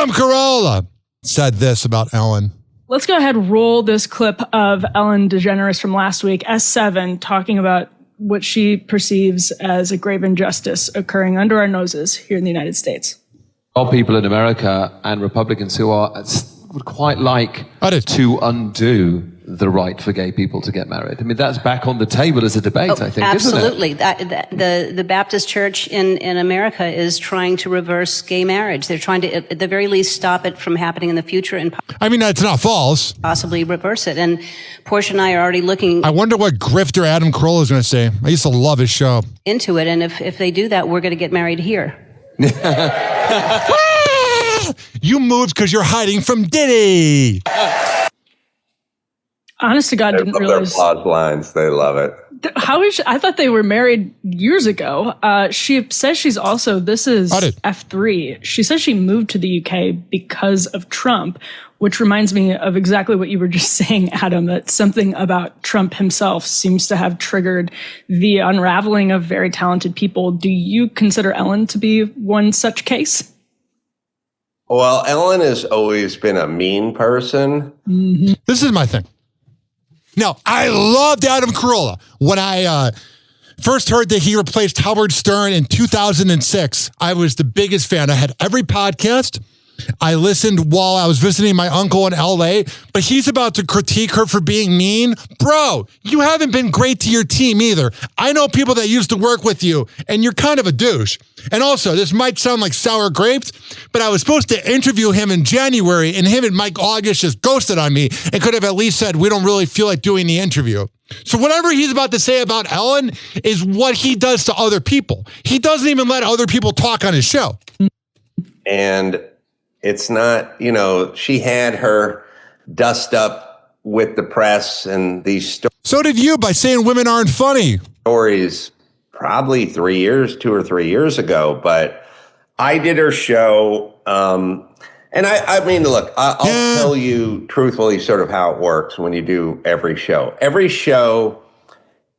Adam Carolla said this about Ellen. Let's go ahead and roll this clip of Ellen DeGeneres from last week, S7, talking about what she perceives as a grave injustice occurring under our noses here in the United States. All people in America and Republicans who would quite like to undo the right for gay people to get married. I mean, that's back on the table as a debate, I think, absolutely. Isn't it? The Baptist Church in America is trying to reverse gay marriage. They're trying to, at the very least, stop it from happening in the future and I mean, that's not false. Possibly reverse it. And Portia and I are already looking. I wonder what grifter Adam Carolla is going to say. I used to love his show. Into it. And if they do that, we're going to get married here. You moved because you're hiding from Diddy. Honest to God, they didn't love realize. Their applause lines. They love it. I thought they were married years ago. She says she's also, this is F3. She says she moved to the UK because of Trump, which reminds me of exactly what you were just saying, Adam, that something about Trump himself seems to have triggered the unraveling of very talented people. Do you consider Ellen to be one such case? Well, Ellen has always been a mean person. Mm-hmm. This is my thing. Now, I loved Adam Carolla. When I first heard that he replaced Howard Stern in 2006, I was the biggest fan. I had every podcast. I listened while I was visiting my uncle in LA, but he's about to critique her for being mean. Bro, you haven't been great to your team either. I know people that used to work with you, and you're kind of a douche. And also, this might sound like sour grapes, but I was supposed to interview him in January, and him and Mike August just ghosted on me and could have at least said, we don't really feel like doing the interview. So whatever he's about to say about Ellen is what he does to other people. He doesn't even let other people talk on his show. And it's not, she had her dust up with the press and these stories. So did you by saying women aren't funny. Stories probably 2 or 3 years ago, but I did her show. And I mean, look, I'll tell you truthfully sort of how it works when you do every show. Every show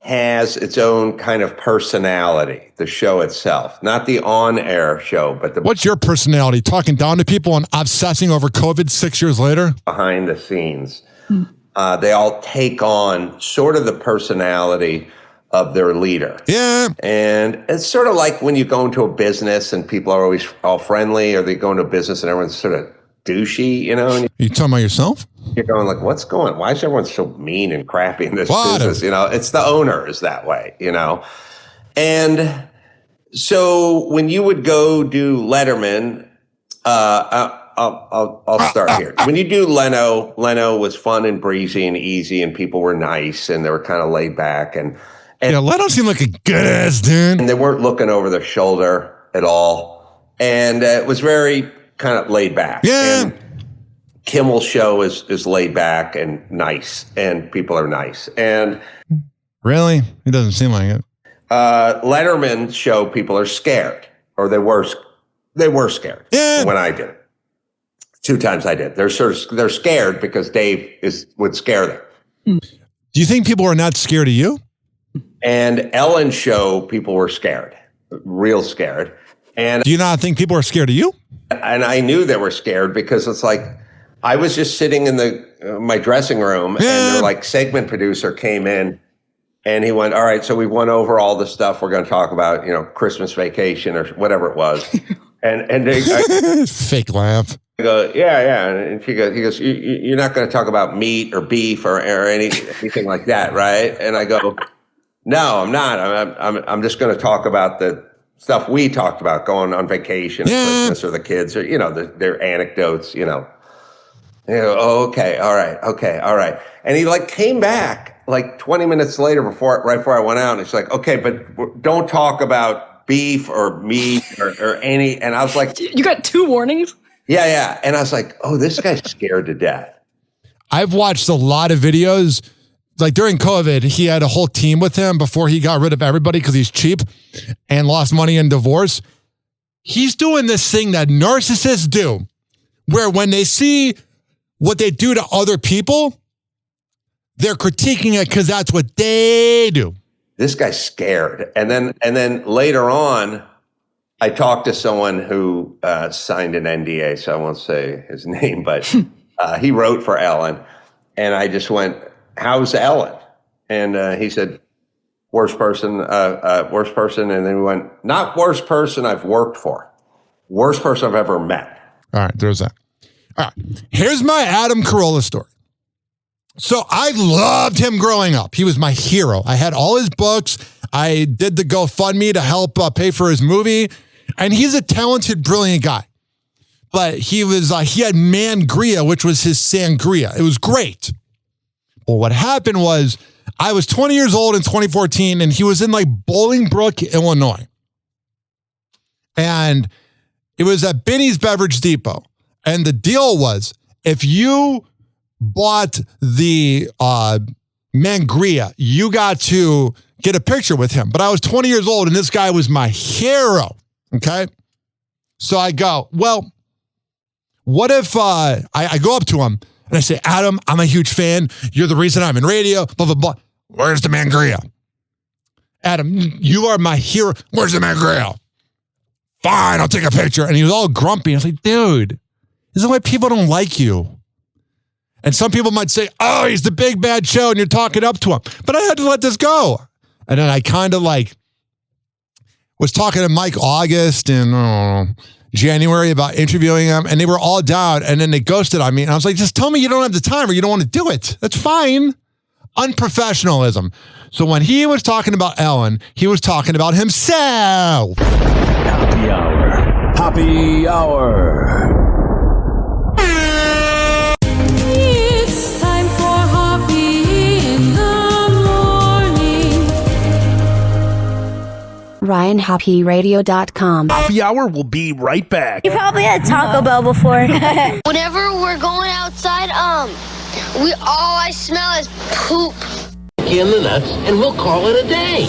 has its own kind of personality, the show itself, not the on-air show, but the... What's your personality? Talking down to people and obsessing over COVID 6 years later? Behind the scenes. They all take on sort of the personality of their leader. Yeah. And it's sort of like when you go into a business and people are always all friendly, or they go into a business and everyone's sort of douchey, And you talking about yourself? You're going like, why is everyone so mean and crappy in this business? It's the owner is that way, And so when you would go do Letterman, I'll start here. When you do Leno was fun and breezy and easy, and people were nice and they were kind of laid back. And Leno seemed like a good ass dude. And they weren't looking over their shoulder at all. And it was very kind of laid back. Yeah. And Kimmel's show is laid back and nice, and people are nice. And really, it doesn't seem like it. Letterman's show, people are scared, or they were scared when I did it. 2 times I did. They're scared because Dave would scare them. Do you think people are not scared of you? And Ellen's show, people were scared, real scared. And do you not think people are scared of you? And I knew they were scared because it's like, I was just sitting in my dressing room, and their segment producer came in, and he went, all right, so we went over all the stuff we're going to talk about, Christmas Vacation or whatever it was. and they, fake laugh. I go, yeah. And he goes, you're not going to talk about meat or beef or anything like that, right? And I go, no, I'm not. I'm just going to talk about the stuff we talked about, going on vacation, or Christmas, or the kids, or their anecdotes, Oh, okay, all right. And he came back 20 minutes later right before I went out, and it's like, okay, but don't talk about beef or meat or any. And I was like, you got 2 warnings? Yeah. And I was like, oh, this guy's scared to death. I've watched a lot of videos. During COVID, he had a whole team with him before he got rid of everybody because he's cheap and lost money in divorce. He's doing this thing that narcissists do, where when they see what they do to other people, they're critiquing it because that's what they do. This guy's scared. And then later on, I talked to someone who signed an NDA, so I won't say his name, but he wrote for Ellen. And I just went, how's Ellen? And he said, worst person. And then we went, not worst person I've worked for. Worst person I've ever met. All right, there's that. All right, here's my Adam Carolla story. So I loved him growing up. He was my hero. I had all his books. I did the GoFundMe to help pay for his movie. And he's a talented, brilliant guy. But he had Mangria, which was his sangria. It was great. Well, what happened was I was 20 years old in 2014, and he was in like Bolingbrook, Illinois. And it was at Benny's Beverage Depot. And the deal was, if you bought the Mangria, you got to get a picture with him. But I was 20 years old, and this guy was my hero. Okay? So I go, well, what if I go up to him and I say, Adam, I'm a huge fan. You're the reason I'm in radio, blah, blah, blah. Where's the Mangria? Adam, you are my hero. Where's the Mangria? Fine, I'll take a picture. And he was all grumpy. I was like, dude, this is why people don't like you. And some people might say, oh, he's the big bad show and you're talking up to him. But I had to let this go. And then I kind of was talking to Mike August in January about interviewing him, and they were all down, and then they ghosted on me. And I was like, just tell me you don't have the time or you don't want to do it. That's fine. Unprofessionalism. So when he was talking about Ellen, he was talking about himself. Happy hour. Happy hour. It's time for Hoppe in the morning. RyanHappyRadio.com. Happy hour will be right back. You probably had Taco Bell before. Whenever we're going outside, all I smell is poop. In the nuts, and we'll call it a day.